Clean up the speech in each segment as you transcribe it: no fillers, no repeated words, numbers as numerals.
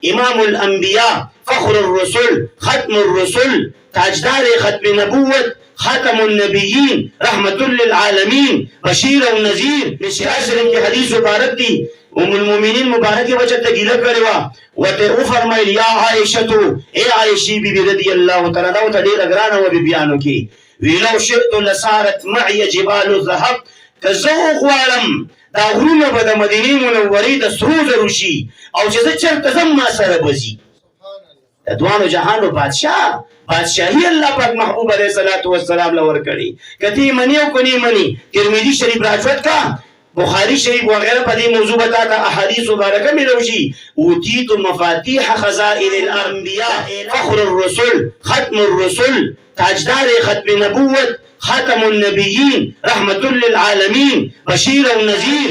امام الانبیاء فخر الرسل ختم الرسل تاجدار ختم نبوت خاتم النبیین رحمت للعالمین بشیر و نذیر مشکات شریف کی حدیث مبارک دی ام المؤمنین مبارک بچت گیلا کروا وته او فرمایل یا عائشہ اے عائشہ بی بی رضی اللہ تعالی عنہا ته ډیر غرانه و بی بیانو کی ویلو شئت لصارت معي جبال الذهب کزو غوالم دا غرونه به د مدینه منورې د سرو زرو شي او چې زه چرته زم ما سره بزي د دوانو جهانو بادشاہی اللہ پاک محبوب علیہ الصلوۃ والسلام لور کړي کتی منی او کني منی ترمذی شریف راجوت کا بخاری شریف وغیرہ په دې موضوع بتا تا احادیث مبارکه ملوشي اوتیت مفاتيح خزائن الانبیاء فخر الرسل ختم الرسل تاجدار ختم نبوت خاتم النبیین رحمت للعالمین بشیر و نذیر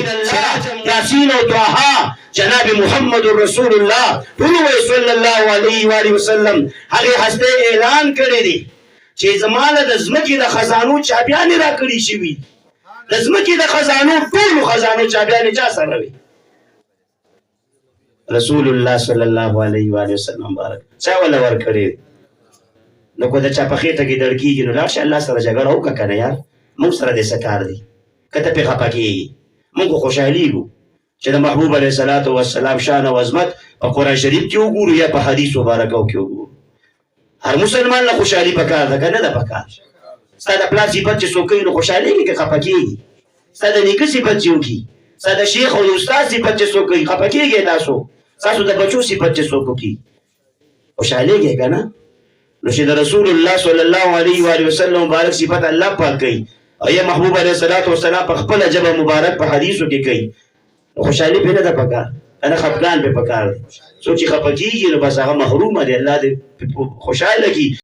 یاسین و طه جناب محمد رسول الله صلی الله علیه و آله وسلم هغه هسته اعلان کړی دی چې زمانه د زمکې د خزانو چابیان را کړی شي د زمکې د خزانو ټول خزانو چابیان چا سره وي رسول الله صلی الله علیه و آله وسلم مبارک چا ولا ور کړی نو کو د چا په خېټه کې دړکیږي نو راشه الله سره جګړه وکړه کنه یار موږ سره د سکار دی کته په خپه کېږي موږ خوشحاليږو چې د محبوب علیه الصلاۃ والسلام شان او عظمت په قرآن شریف کې وګورو یا په حدیث مبارکو کې وګورو هر مسلمان له خوشحالي پکار ده کنه ده پکار ستاسو د پلاس صفات چې څوک نو خوشحاليږي کې خپه کېږي ستاسو د نیکه صفات چې وکي ستاسو د شیخ او استاد صفات چې څوک خپه کېږي تاسو د بچو صفات چې څوک وکي خوشحاليږي کنه نو چې د رسول الله صلی الله علیه و آله وسلم مبارک صفات الله پاک کوي او یا محبوب علیه الصلاۃ والسلام په خپل جبه مبارک په حدیثو کې کوي خوشحالي په نه ده پکار انا خفقان په پکار څو چې خپګیږي نو بس هغه محروم دی الله دې خوشاله کی